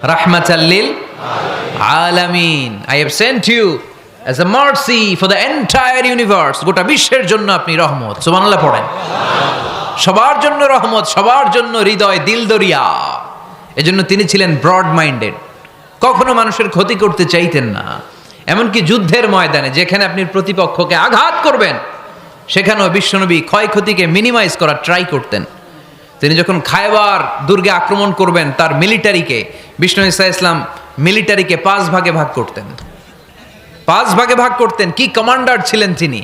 Rahmatan lil alamin. I have sent you as a mercy for the entire universe. গোটা বিশ্বের জন্য আপনি রহমত। সুবহানাল্লাহ পড়েন। সবার জন্য রহমত, সবার জন্য হৃদয় দিল দরিয়া। এজন্য তিনি ছিলেন ব্রড মাইন্ডেড, কখনো মানুষের ক্ষতি করতে চাইতেন না। এমনকি যুদ্ধের ময়দানে যেখানে আপনি প্রতিপক্ষকে আঘাত করবেন সেখানেও বিশ্বনবী ক্ষয়ক্ষতিকে মিনিমাইজ করার ট্রাই করতেন। তিনি যখন খায়বার দুর্গে আক্রমণ করবেন তার মিলিটারিকে, বিষ্ণু ঈসা ইসলাম মিলিটারিকে 5 ভাগে ভাগ করতেন। 5 ভাগে ভাগ করতেন। কি কমান্ডার ছিলেন তিনি!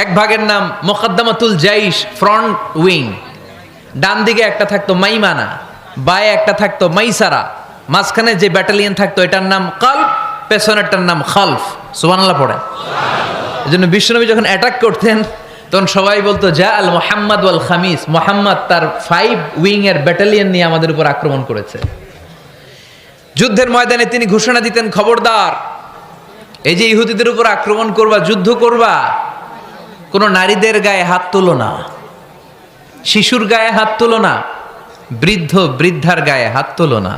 এক ভাগের নাম মুকদ্দমাতুল জাইশ, ফ্রন্ট উইং। ডান দিকে একটা থাকতো মাইমানা, বায়ে একটা থাকতো মাইসারা, মাঝখানে যে ব্যাটালিয়ন থাকতো এটার নাম কলব, পেছনেরটার নাম খালফ। সুবহানাল্লাহ পড়েন। এজন্য বিশ্বনবী যখন অ্যাটাক করতেন তখন সবাই বলতো যা আল মুহাম্মদ ওয়াল খামিস, মুহাম্মদ তার 5 উইং এর ব্যাটালিয়ন নিয়ে আমাদের উপর আক্রমণ করেছে। যুদ্ধের ময়দানে তিনি ঘোষণা দিতেন, খবরদার, এই যে ইহুদিদের উপর আক্রমণ করবা, যুদ্ধ করবা, কোনো নারীদের গায়ে হাত তোলো না, শিশুর গায়ে হাত তোলো না, বৃদ্ধ বৃদ্ধার গায়ে হাত তোলো না,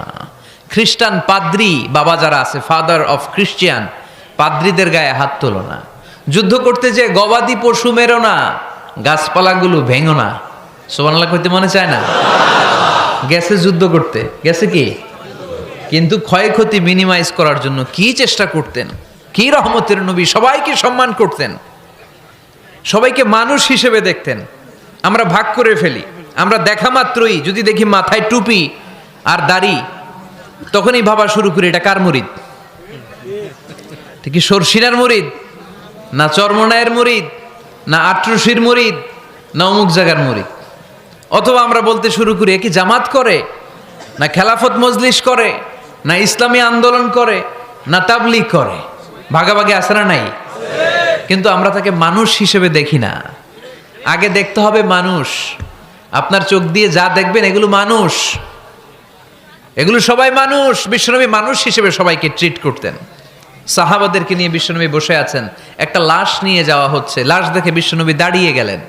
খ্রিস্টান পাদ্রী বাবা যারা আছে, ফাদার অফ ক্রিশ্চিয়ান, পাদ্রীদের গায়ে হাত তোলো না, যুদ্ধ করতে যে গবাদি পশু মেরো না, গাছপালাগুলো ভেঙো না। সুবহানাল্লাহ কইতে মনে চায় না? গেছে যুদ্ধ করতে, গেছে কি, কিন্তু ক্ষয়ক্ষতি মিনিমাইজ করার জন্য কি চেষ্টা করতেন! কি রহমতের নবী! সবাইকে সম্মান করতেন, সবাইকে মানুষ হিসেবে দেখতেন। আমরা ভাগ করে ফেলি, আমরা দেখা মাত্রই যদি দেখি মাথায় টুপি আর দাড়ি, তখনই ভাবা শুরু করি এটা কার মুরিদ? কি সরসিনার মুরিদ, না চরমনায়ের মুরিদ, না আটরশির মুরিদ, না অমুক জায়গার মুরিদ? অথবা আমরা বলতে শুরু করি এ কি জামাত করে, না খেলাফত মজলিস করে, না ইসলামী আন্দোলন করে, না তাবলীগ করে। ভাগাভাগি আছে না নাই? কিন্তু আমরা তাকে মানুষ হিসেবে দেখি না। আগে দেখতে হবে মানুষ। আপনার চোখ দিয়ে যা দেখবেন এগুলো মানুষ, এগুলো সবাই মানুষ। বিশ্বনবী মানুষ হিসেবে সবাইকে ট্রিট করতেন। সাহাবাদেরকে নিয়ে বিশ্বনবী বসে আছেন, একটা লাশ নিয়ে যাওয়া হচ্ছে, লাশ দেখে বিশ্বনবী দাঁড়িয়ে গেলেন।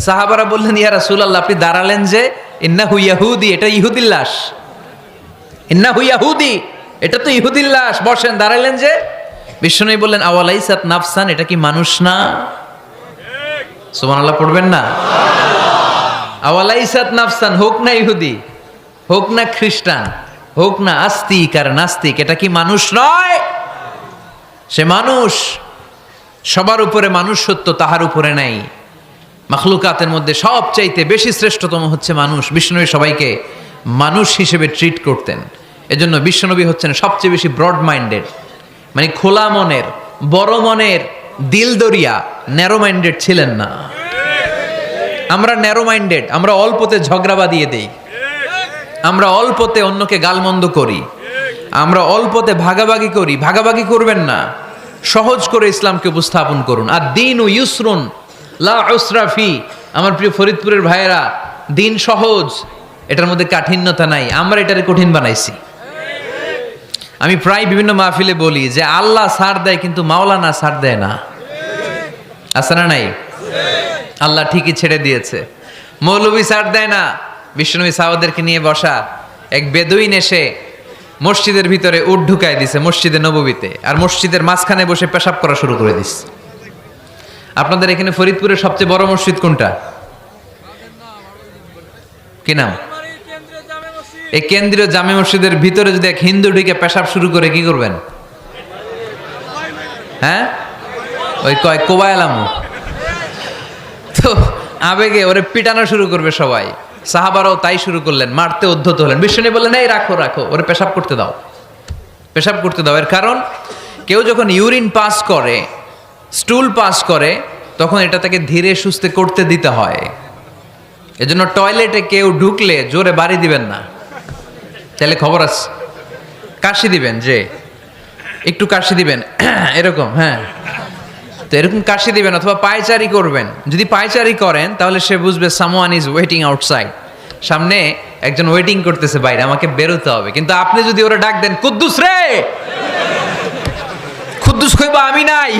সাহাবারা বললেন, ইয়া রাসূলুল্লাহ, আপনি দাঁড়ালেন যে? ইন্নাহু ইয়াহুদি, এটা ইহুদির লাশ। ইন্নাহু ইয়াহুদি, এটা তো ইহুদির লাশ, বসেন, দাঁড়ালেন যে? বিশ্বনবী বললেন, আওয়ালাইসাত নাফসান, এটা কি মানুষ না? সুবহানাল্লাহ পড়বেন না? আওয়ালাইসাত নাফসান, হোক না ইহুদি, হোক না খ্রিস্টান, হোক না আস্তিক আর নাস্তিক, এটা কি মানুষ নয়? সে মানুষ। সবার উপরে মানুষ সত্য, তাহার উপরে নাই। মাখলুকাতের মধ্যে সবচাইতে বেশি শ্রেষ্ঠতম হচ্ছে মানুষ। বিশ্বনবী সবাইকে মানুষ হিসেবে ট্রিট করতেন। এজন্য বিশ্বনবী হচ্ছেন সবচেয়ে বেশি ব্রড মাইন্ডেড, মানে খোলা মনের, বড় মনের, দিল দরিয়া। ন্যারো মাইন্ডেড ছিলেন না। আমরা ন্যারো মাইন্ডেড, আমরা অল্পতে ঝগড়া বাঁধিয়ে দেই, আমরা অল্পতে অন্যকে গালমন্দ করি, আমরা অল্পতে ভাগাভাগি করি। ভাগাভাগি করবেন না, সহজ করে ইসলামকে উপস্থাপন করুন। আর দিন ও ইউসরুন লা উসরা ফি। আমার প্রিয় ফরিদপুরের ভাইয়েরা, দিন সহজ, এটার মধ্যে কাঠিন্যতা নাই। আমরা এটারে কঠিন বানাইছি। আমি প্রায় বিভিন্ন মাহফিলে বলি যে আল্লাহ ছাড় দেয় কিন্তু মাওলানা ছাড় দেয় না। আছে না নাই? আল্লাহ ঠিকই ছেড়ে দিয়েছে, মৌলবী ছাড় দেয় না। বিশ্বনবী সাহাবাদেরকে নিয়ে বসা, এক বেদুইন এসে মসজিদের ভিতরে উট ঢুকায় দিছে, মসজিদে নববীতে, আর মসজিদের মাঝখানে বসে পেশাব করা শুরু করে দিছে। আপনাদের এখানে ফরিদপুরের সবচেয়ে বড় মসজিদ কোনটা? কি নাম? এই কেন্দ্রীয় জামে মসজিদের ভিতরে যদি এক হিন্দু ঢুকে পেশাব শুরু করে, কি করবেন? হ্যাঁ, ওই কয় কোবায়ালামু। তো আবেগে ওরে পিটানো শুরু করবে সবাই। সাহাবারাও তাই শুরু করলেন, মারতে উদ্ধত হলেন। বিশ্বনবী বললেন, এই রাখো রাখো, ওরে পেশাব করতে দাও, পেশাব করতে দাও। এর কারণ, কেউ যখন ইউরিন পাস করে, স্টুল পাস করে, তখন এটা তাকে ধীরে সুস্থে করতে দিতে হয়। এজন্য টয়লেটে কেউ ঢুকলে জোরে বাড়ি দিবেন না, তাহলে খবর আছে। কাশি দিবেন, যে একটু কাশি দিবেন এরকম, হ্যাঁ, তো এরকম কাশি দিবেন। অথবা পায়চারি করবেন। যদি পায়চারি করেন তাহলে সে বুঝবে সামওয়ান ইজ ওয়েটিং আউটসাইড, সামনে একজন ওয়েটিং করতেছে বাইরে, আমাকে বেরোতে হবে। কিন্তু আপনি যদি ওরা ডাক দেন, কুদ্দুস রে, কুদ্দুস কইবা আমি নাই,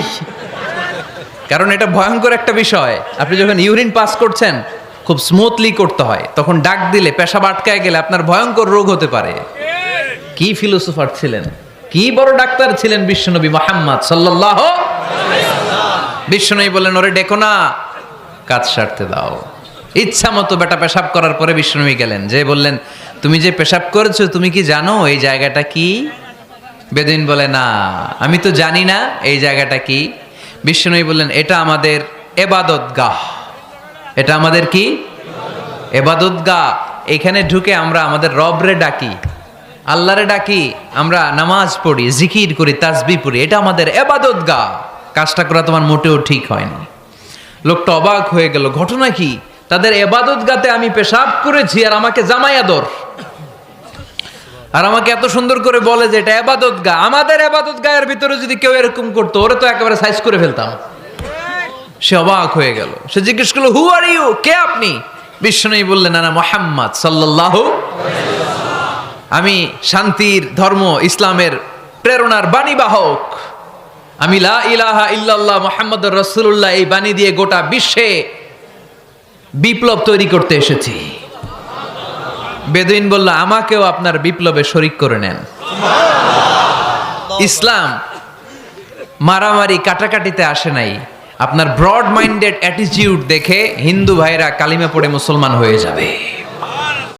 কারণ এটা ভয়ঙ্কর একটা বিষয়। আপনি যখন ইউরিন পাস করছেন খুব স্মুথলি করতে হয়, তখন ডাক দিলে পেশাব আটকায় গেলে আপনার ভয়ঙ্কর রোগ হতে পারে। কি ফিলোসোফার ছিলেন, কি বড় ডাক্তার ছিলেন বিশ্বনবী মুহাম্মদ সাল্লাল্লাহু আলাইহি ওয়াসাল্লাম। বিশ্বনবী বললেন, ওরে ডেকো না, কাজ সারতে দাও। ইচ্ছা মতো বেটা পেশাব করার পরে বিশ্বনবী গেলেন, যে বললেন, তুমি যে পেশাব করেছো তুমি কি জানো এই জায়গাটা কি? বেদুইন বলে, না আমি তো জানি না এই জায়গাটা কি। বিশ্বনবী বললেন, এটা আমাদের ইবাদতগাহ। এটা আমাদের কি? ইবাদতগাহ। এখানে ঢুকে আমরা আমাদের রবরে ডাকি, আল্লাহরে ডাকি, আমরা নামাজ পড়ি, জিকির করি, তাসবিহ পড়ি, এটা আমাদের ইবাদতগাহ। কাজটা করা তোমার মোটেও ঠিক হয়নি। লোকটা অবাক হয়ে গেল, ঘটনা কি? তাদের ইবাদতগাতে আমি পেশাব করেছি আর আমাকে জামাই আদর, আর আমাকে এত সুন্দর করে বলে যে এটা ইবাদতগাহ। আমাদের ইবাদতগাহের ভিতরে যদি কেউ এরকম করতো, ওরে তো একেবারে সাইজ করে ফেলতাম। সে অবাক হয়ে গেল। সে জিজ্ঞেস করলো, হু আর ইউ, কে আপনি? বিশ্বনবী বললেন, না মুহাম্মদ সাল্লাল্লাহু আলাইহি ওয়াসাল্লাম, আমি শান্তির ধর্ম ইসলামের প্রেরণার বাণীবাহক। আমি লা ইলাহা ইল্লাল্লাহ মুহাম্মাদুর রাসূলুল্লাহ এই বাণী দিয়ে গোটা বিশ্বে বিপ্লব তৈরি করতে এসেছি। বেদুইন বলল, আমাকেও আপনার বিপ্লবে শরীক করে নেন। ইসলাম মারামারি কাটাকাটিতে আসে নাই। আপনার ব্রড মাইন্ডেড অ্যাটিটিউড দেখে হিন্দু ভাইরা কালিমা পড়ে মুসলমান হয়ে যাবে।